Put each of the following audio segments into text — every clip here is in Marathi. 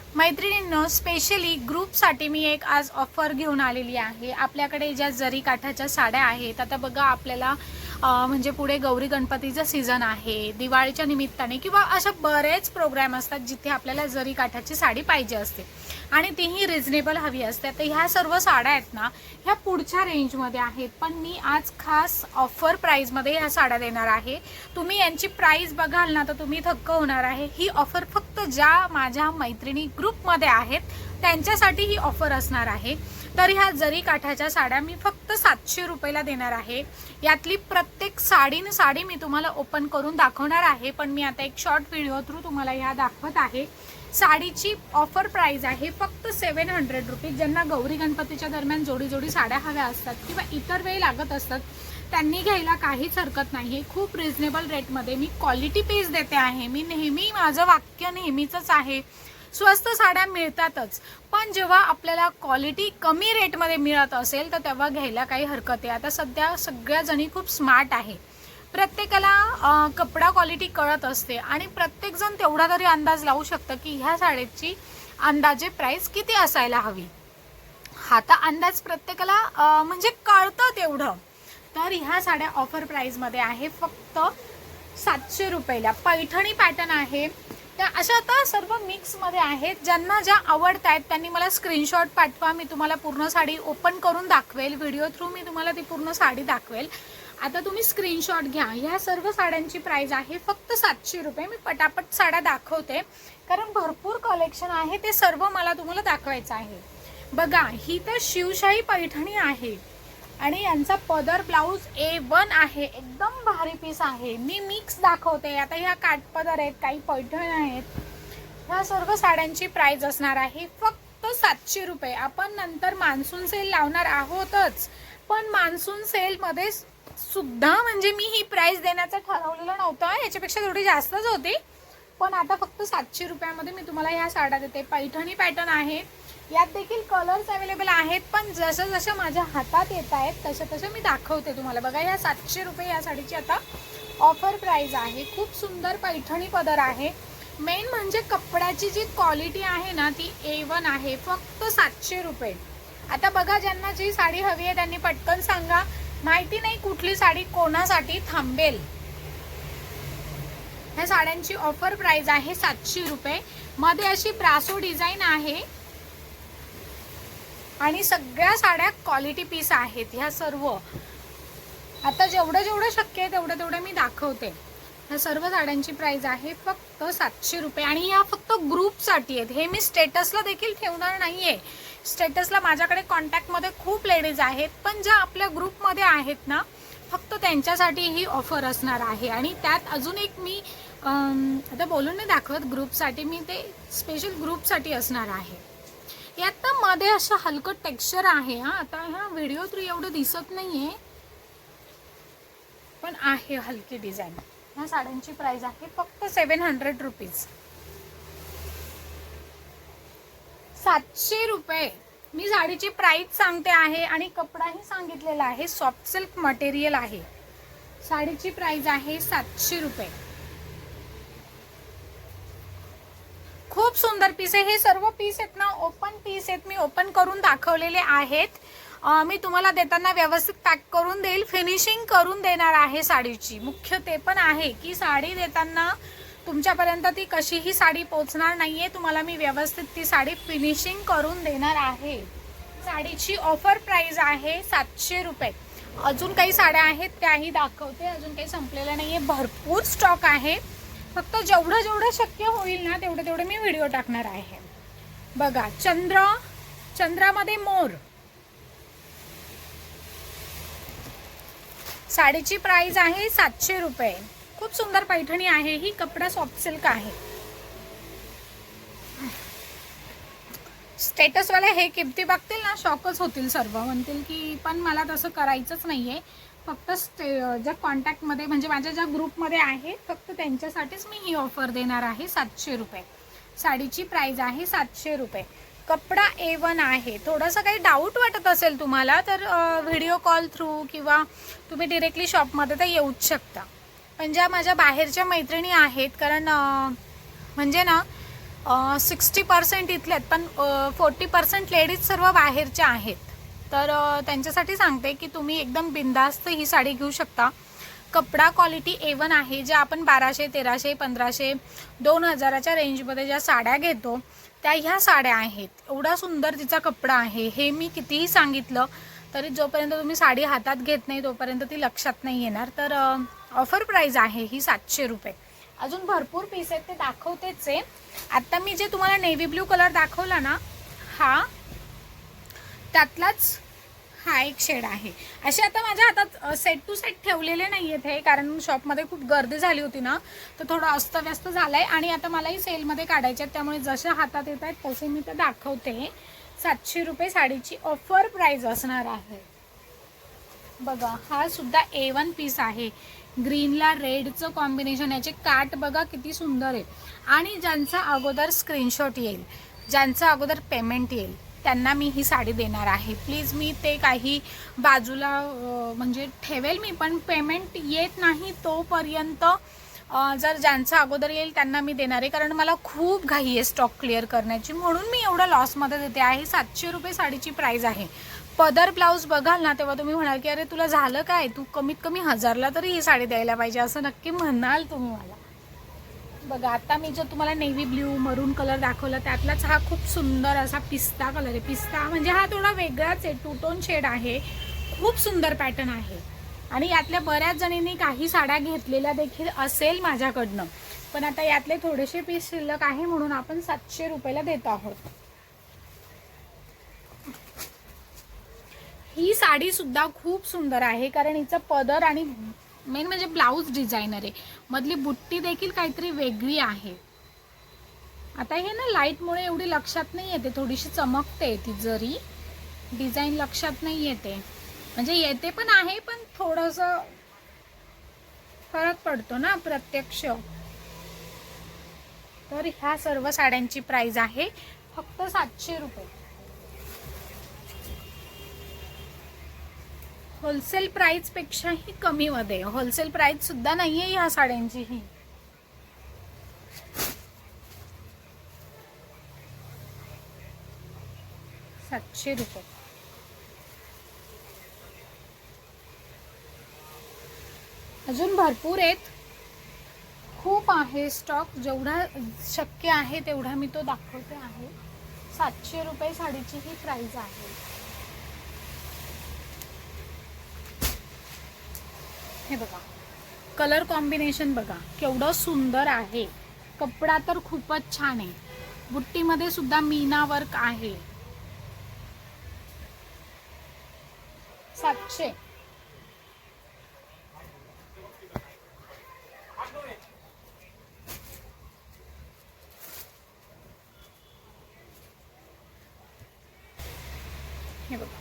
मैत्रिणींनो, स्पेशली ग्रुपसाठी मी एक आज ऑफर घेऊन आलेली आहे। आपल्याकडे ज्या जरी काठाच्या साड्या आहेत, आता बघा आपल्याला म्हणजे पुढे गौरी गणपतीचा सीझन आहे, दिवाळीच्या निमित्ताने किंवा अशा बरेच प्रोग्राम असतात जिथे आपल्याला जरी काठाची साडी पाहिजे असते आणि तीही रिजनेबल हवी असते। तर ह्या सर्व साड्या आहेत ना, ह्या पुढच्या रेंजमध्ये आहेत, पण मी आज खास ऑफर प्राईजमध्ये ह्या साड्या देणार आहे। तुम्ही यांची प्राईस बघाल ना तर तुम्ही थक्क होणार आहे। ही ऑफर फक्त ज्या माझ्या मैत्रिणी ग्रुपमध्ये आहेत त्यांच्यासाठी ही ऑफर असणार आहे। तर ह्या जरी काठाच्या साड्या मी फक्त 700 रुपयाला देणार आहे। यातली प्रत्येक साडी मी तुम्हाला ओपन करून दाखवणार आहे, पण मी आता एक शॉर्ट व्हिडिओ थ्रू तुम्हाला ह्या दाखवत आहे। साडीची ऑफर प्राइस आहे फक्त 700 रुपीज। ज्यांना गौरी गणपतीच्या दरम्यान जोडी जोडी साड्या हव्या असतात किंवा इतर वेळी लागत असतात त्यांनी घ्यायला काहीच हरकत नाही। खूप रिजनेबल रेटमध्ये मी क्वालिटी पीस देते आहे। मी नेहमी माझं वाक्य नेहमीच आहे, स्वस्त साड्या मिळतातच, पण जेव्हा आपल्याला क्वालिटी कमी रेटमध्ये मिळत असेल तर तेव्हा घ्यायला काही हरकत आहे। आता सध्या सगळ्या जणी खूप स्मार्ट आहे, प्रत्येकाला कपडा क्वालिटी कळत असते आणि प्रत्येक जण तेवढा तरी अंदाज लावू शकतं की ह्या साडीची अंदाजे प्राइस किती असायला हवी। हा तर अंदाज प्रत्येकाला म्हणजे कळतं तेवढं। तर ह्या साड्या ऑफर प्राइसमध्ये आहे फक्त 700 रुपयाला। पैठणी पॅटर्न आहे, त्या अशा आता सर्व मिक्समध्ये आहेत। ज्यांना ज्या आवडत आहेत त्यांनी मला स्क्रीनशॉट पाठवा, मी तुम्हाला पूर्ण साडी ओपन करून दाखवेल। व्हिडिओ थ्रू मी तुम्हाला ती पूर्ण साडी दाखवेल। आता तुम्ही स्क्रीनशॉट घ्या। ह्या सर्व साड्यांची प्राइस आहे फक्त 700 रुपये। मी पटापट साड्या दाखवते कारण भरपूर कलेक्शन आहे, ते सर्व मला तुम्हाला दाखवायचं आहे। बघा, ही तर शिवशाही पैठणी आहे आणि यांचा पदर ब्लाउज A1 आहे, एकदम भारी पीस आहे। मी मिक्स दाखवते। आता ह्या काठपदर आहेत, काही पैठण आहेत। ह्या सर्व साड्यांची प्राइस असणार आहे फक्त 700 रुपये। आपण नंतर मान्सून सेल लावणार आहोतच, पण मान्सून सेलमध्ये सुद्धा म्हणजे मी ही प्राइस देण्याचं ठरवलेलं नव्हतं, याच्यापेक्षा थोडी जास्तच होती, पण आता फक्त 700 रुपयामध्ये मी तुम्हाला ह्या साड्या देते। पैठणी पॅटर्न आहे, यात देखील कलर्स अवेलेबल आहेत, पण जसं जसं माझ्या हातात येत आहेत तसं तसं मी दाखवते तुम्हाला। बघा, ह्या 700 रुपये या साडीची आता ऑफर प्राइस आहे। खूप सुंदर पैठणी पदर आहे। मेन म्हणजे कपड्याची जी क्वालिटी आहे ना ती A1 आहे, फक्त 700 रुपये। आता बघा, ज्यांना जी साडी हवी आहे त्यांनी पटकन सांगा, माहिती नाही कुठली साडी कोणासाठी थांबेल। ह्या साड्यांची ऑफर प्राइस आहे 700 रुपये। मध्ये अशी ब्रासो डिझाईन आहे आणि सगळ्या साड्या क्वालिटी पीस आहेत ह्या सर्व। आता जेवढं शक्य आहे तेवढं मी दाखवते। ह्या सर्व साड्यांची प्राइस आहे फक्त 700 रुपये आणि ह्या फक्त ग्रुपसाठी आहेत। हे मी स्टेटसला देखील ठेवणार नाहीये। स्टेटसला माझ्याकडे कॉन्टॅक्टमध्ये खूप लेडीज आहेत, पण ज्या आपल्या ग्रुपमध्ये आहेत ना फक्त त्यांच्यासाठी ही ऑफर असणार आहे। आणि त्यात अजून एक मी आता बोलून नाही दाखवत, ग्रुपसाठी मी ते स्पेशल ग्रुपसाठी असणार आहे। यात मध्ये असं हलकं टेक्स्चर आहे। आता ह्या व्हिडिओ थ्रू एवढं दिसत नाहीये, पण आहे हलकी डिझाईन। ह्या साड्यांची प्राइस आहे फक्त 700 रुपीज। 700 रुपये मी साडीची प्राइस सांगते आहे आणि कपडाही सांगितलेला आहे, सॉफ्ट सिल्क मटेरियल आहे। साडीची प्राइस आहे 700 रुपये। खूप सुंदर पीस आहे। हे सर्व पीस आहेत ना ओपन पीस आहेत, मी ओपन करून दाखवलेले आहेत। मी तुम्हाला देताना व्यवस्थित पॅक करून देईल, फिनिशिंग करून देणार आहे साडीची। मुख्य ते पण आहे की साडी देताना तुमच्यापर्यंत ती कशीही साडी पोहोचणार नाहीये, तुम्हाला मी व्यवस्थित ती साडी फिनिशिंग करून देणार आहे। साडीची ऑफर प्राइस आहे 700 रुपये। अजून काही साड्या आहेत त्याही दाखवते, अजून काही संपलेल्या नाहीये, भरपूर स्टॉक आहे। फक्त जेवढं शक्य होईल ना तेवढे मी व्हिडिओ टाकणार आहे। बघा, चंद्रामध्ये मोर। साडीची प्राइस आहे 700 रुपये। खूप सुंदर पैठणी आहे ही, कपडा सॉफ्ट सिल्क आहे। स्टेटसवाले हे किमती बघतील ना शॉकच होतील, सर्व म्हणतील की पण मला तसं करायचंच नाहीये। फक्त ज्या कॉन्टॅक्टमध्ये म्हणजे माझ्या ज्या ग्रुपमध्ये आहे फक्त त्यांच्यासाठीच मी ही ऑफर देणार आहे 700 रुपये। साडीची प्राइस आहे 700 रुपये। कपडा A1 आहे। थोडंसं काही डाऊट वाटत असेल तुम्हाला तर व्हिडिओ कॉल थ्रू किंवा तुम्ही डिरेक्टली शॉपमध्ये तर येऊच शकता। पण ज्या माझ्या बाहेरच्या मैत्रिणी आहेत, कारण म्हणजे ना 60% इथले आहेत, पण 40% लेडीज सर्व बाहेरच्या आहेत. तर त्यांच्यासाठी सांगते की तुम्ही एकदम बिंदास्त ही साडी घेऊ शकता. कपडा क्वालिटी A1 आहे. ज्या आपण 1200, 1300, 1500, 2000च्या रेंजमध्ये ज्या साड्या घेतो त्या ह्या साड्या आहेत. एवढा सुंदर तिचा कपडा आहे. हे मी कितीही सांगितलं तरी जोपर्यंत तुम्ही साडी हातात घेत नाही तोपर्यंत ती लक्षात नाही येणार. तर ऑफर प्राईज आहे ही 700 रुपये. अजून भरपूर पीस आहेत, ते दाखवतेच आहे. आत्ता मी जे तुम्हाला नेव्ही ब्ल्यू कलर दाखवला ना, हा त्यातलाच हा एक शेड आहे. असे आता माझ्या हातात सेट टू सेट ठेवलेले नाही आहेत हे, कारण शॉपमध्ये खूप गर्दी झाली होती ना, तर थोडं अस्तव्यस्त झालं आहे आणि आता मलाही सेलमध्ये काढायचे आहेत, त्यामुळे जसे हातात येत आहेत तसे मी ते दाखवते. 700 रुपये साडीची ऑफर प्राईज असणार आहे. बघा हा सुद्धा A1 पीस आहे. ग्रीनला रेडचं कॉम्बिनेशन, याचे काट बघा किती सुंदर आहे. आणि ज्यांचा अगोदर स्क्रीनशॉट येईल, ज्यांचं अगोदर पेमेंट येईल त्यांना मी ही साडी देणार आहे. प्लीज मी ते काही बाजूला म्हणजे ठेवेल मी, पण पेमेंट येत नाही तोपर्यंत जर ज्यांचं अगोदर येईल त्यांना मी देणार आहे, कारण मला खूप घाई आहे स्टॉक क्लिअर करण्याची, म्हणून मी एवढं लॉसमध्ये देते आहे. 700 रुपये साडीची प्राईज आहे. पदर ब्लाऊज बघाल ना तेव्हा तुम्ही म्हणाल की अरे तुला झालं काय, तू कमीत कमी 1000ला तरी ही साडी द्यायला पाहिजे, असं नक्की म्हणाल तुम्ही मला. बघा आता मी जो तुम्हाला नेव्ही ब्ल्यू मरून कलर दाखवला त्यातलाच हा खूप सुंदर असा पिस्ता कलर आहे. पिस्ता म्हणजे हा थोडा वेगळाच आहे, टू टोन शेड आहे. खूप सुंदर पॅटर्न आहे. आणि यातल्या बऱ्याच जणींनी काही साड्या घेतलेल्या देखील असेल माझ्याकडनं, पण आता यातले थोडेसे पीस शिल्लक आहे म्हणून आपण 700 रुपयाला देत आहोत. ही साडी सुद्धा खूप सुंदर आहे, कारण हिचं पदर आणि मेन म्हणजे ब्लाऊज डिझायनर आहे. मधली बुट्टी देखील काहीतरी वेगळी आहे. आता हे ना लाईटमुळे एवढी लक्षात नाही येते, थोडीशी चमकते ती जरी, डिझाईन लक्षात नाही येते. म्हणजे येते पण आहे, पण थोडंसं फरक पडतो ना प्रत्यक्ष. तर ह्या सर्व साड्यांची प्राइस आहे फक्त 700 रुपये. होलसेल प्राइस पेक्षाही कमी मध्ये, होलसेल प्राइस सुद्धा नाहीये ह्या साड्यांची ही. ₹700. अजून भरपूर आहेत, खूप आहे स्टॉक. जेवढा शक्य आहे तेवढा मी तो दाखवते आहे. 700 रुपये साडीची ही प्राइस आहे. हे बघा कलर कॉम्बिनेशन बघा केवढं सुंदर आहे. कपडा तर खूपच छान आहे. बुट्टीमध्ये सुद्धा मीना वर्क आहे. 700. हे बघा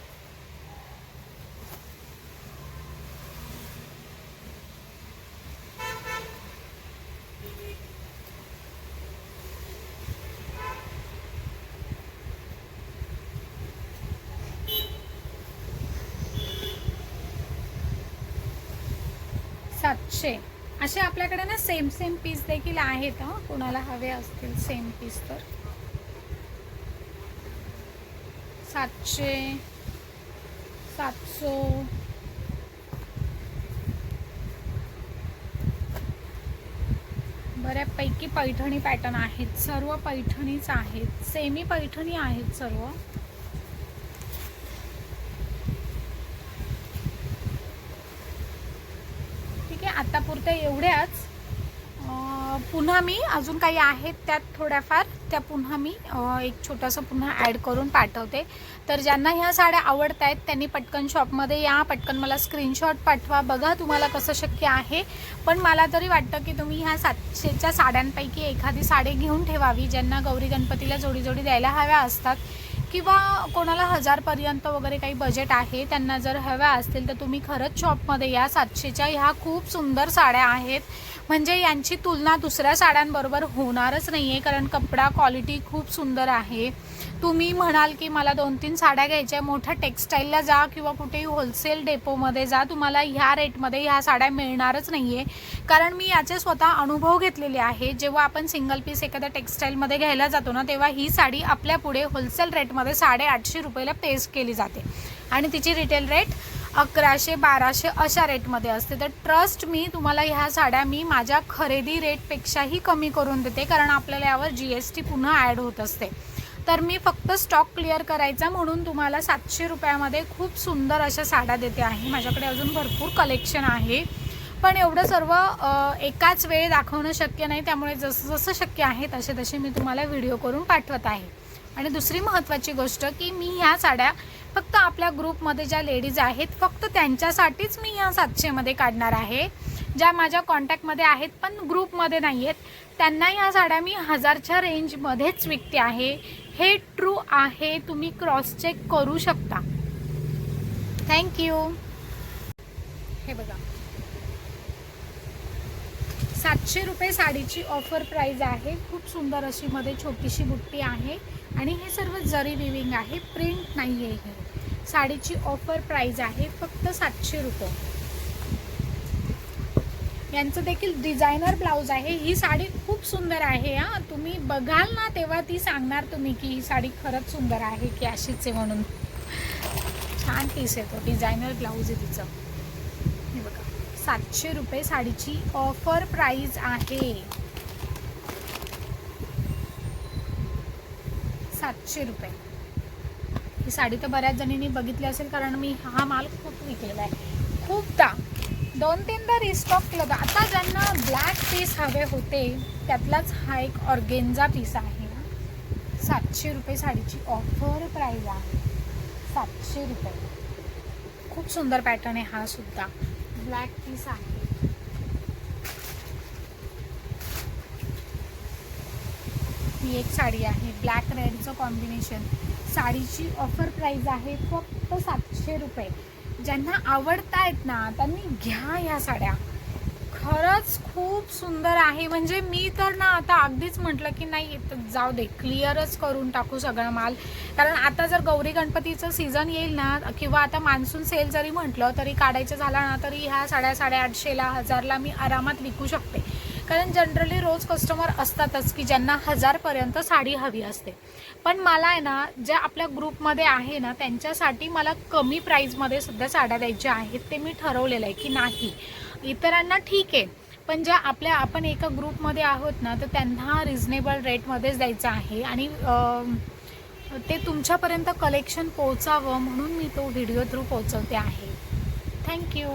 $700. असे आपल्याकडे ना सेम पीस देखील आहेत. कोणाला हवे असतील सेम पीस तर 700, 700. बऱ्यापैकी पैठणी पॅटर्न आहेत. सर्व पैठणीच आहेत, सेमी पैठणी आहेत सर्व. आता पुरते एवढ्याच. पुन्हा मी अजून काही आहेत त्यात थोड्याफार, त्या पुन्हा मी एक छोटंसं पुन्हा ॲड करून पाठवते. तर ज्यांना ह्या साड्या आवडत आहेत त्यांनी पटकन शॉपमध्ये या, पटकन मला स्क्रीनशॉट पाठवा. बघा तुम्हाला कसं शक्य आहे, पण मला तरी वाटतं की तुम्ही ह्या 700च्या साड्यांपैकी एखादी साडी घेऊन ठेवावी. ज्यांना गौरी गणपतीला जोडी जोडी द्यायला हव्या असतात किंवा कोणाला 1000पर्यंत वगैरे काही बजेट आहे त्यांना जर हव्या असतील तर तुम्ही खरंच शॉपमध्ये या. 700च्या ह्या खूप सुंदर साड्या आहेत, म्हणजे यांची तुलना दुसऱ्या साड्यांबरोबर होणारच नाही आहे, कारण कपडा क्वालिटी खूप सुंदर आहे. तुम्ही म्हणाल की मला 2-3 साड्या घ्यायच्या, मोठ्या टेक्स्टाईलला जा किंवा कुठेही होलसेल डेपोमध्ये जा, तुम्हाला ह्या रेटमध्ये ह्या साड्या मिळणारच नाही आहे. कारण मी याचे स्वतः अनुभव घेतलेले आहे. जेव्हा आपण सिंगल पीस एखाद्या टेक्स्टाईलमध्ये घ्यायला जातो ना, तेव्हा ही साडी आपल्या पुढे होलसेल रेटमध्ये 850 रुपयाला पेश केली जाते आणि तिची रिटेल रेट 1100-1200 अशा रेटमध्ये असते. तर ट्रस्ट मी तुम्हाला ह्या साड्या मी माझ्या खरेदी रेटपेक्षाही कमी करून देते, कारण आपल्याला यावर GST पुन्हा ॲड होत असते. तर मी फक्त स्टॉक क्लिअर करायचा म्हणून तुम्हाला 700 रुपयामध्ये खूप सुंदर अशा साड्या देते आहे. माझ्याकडे अजून भरपूर कलेक्शन आहे, पण एवढं सर्व एकाच वेळी दाखवणं शक्य नाही, त्यामुळे जसं जसं शक्य आहे तसे मी तुम्हाला व्हिडिओ करून पाठवत आहे. आणि दुसरी महत्त्वाची गोष्ट की मी ह्या साड्या फक्त आपल्या ग्रुपमध्ये ज्या लेडीज आहेत फक्त त्यांच्यासाठीच मी ह्या 700मध्ये काढणार आहे. ज्या माझ्या कॉन्टॅक्टमध्ये आहेत पण ग्रुपमध्ये नाही आहेत, त्यांना ह्या साड्या मी 1000च्या रेंजमध्येच विकते आहे. हे ट्रू आहे, तुम्ही क्रॉस चेक करू शकता. थँक्यू. हे बघा 700 रुपये साडीची ऑफर प्राईज आहे. खूप सुंदर अशी मध्ये छोटीशी बुट्टी आहे आणि हे सर्व जरी विविंग आहे, प्रिंट नाही आहे. ही साडीची ऑफर प्राईज आहे फक्त 700 रुपये. यांचं देखील डिझायनर ब्लाऊज आहे. ही साडी खूप सुंदर आहे. हां, तुम्ही बघाल ना तेव्हा ती सांगणार तुम्ही की ही साडी खरंच सुंदर आहे की अशीच आहे म्हणून. छान पीस येतो, डिझायनर ब्लाऊज आहे तिचं. हे बघा 700 रुपये साडीची ऑफर प्राईज आहे. 700 रुपये. ही साडी तर बऱ्याच जणींनी बघितली असेल, कारण मी हा माल खूप विकलेला आहे, खूपदा 2-3दा रिस्टॉक केलं होतं. आता ज्यांना ब्लॅक पीस हवे होते त्यातलाच हा एक ऑर्गेन्झा पीस आहे. 700 रुपये साडीची ऑफर प्राईज आहे. 700 रुपये. खूप सुंदर पॅटर्न आहे हा सुद्धा, ब्लॅक पीस आहे. ही एक साडी आहे ब्लॅक रेडचं कॉम्बिनेशन. साडीची ऑफर प्राईज आहे फक्त 700 रुपये. ज्यांना आवडतायत ना त्यांनी घ्या ह्या साड्या, खरंच खूप सुंदर आहे. म्हणजे मी तर ना आता अगदीच म्हटलं की नाही जाऊ दे, क्लिअरच करून टाकू सगळा माल, कारण आता जर गौरी गणपतीचं सीझन येईल ना किंवा आता मान्सून सेल जरी म्हटलं तरी काढायचं झाला ना तरी ह्या साड्या 850ला 1000ला मी आरामात विकू शकते. कारण जनरली रोज कस्टमर असतातच की ज्यांना 1000पर्यंत साडी हवी असते. पण मला आहे ना ज्या आपल्या ग्रुपमध्ये आहे ना त्यांच्यासाठी मला कमी प्राईजमध्ये सध्या साड्या द्यायच्या आहेत. ते मी ठरवलेलं आहे की नाही, इतरांना ठीक आहे पण ज्या आपण एका ग्रुपमध्ये आहोत ना तर त्यांना रिजनेबल रेटमध्येच द्यायचं आहे आणि ते तुमच्यापर्यंत कलेक्शन पोहोचावं म्हणून मी तो व्हिडिओ थ्रू पोहोचवते आहे. थँक्यू.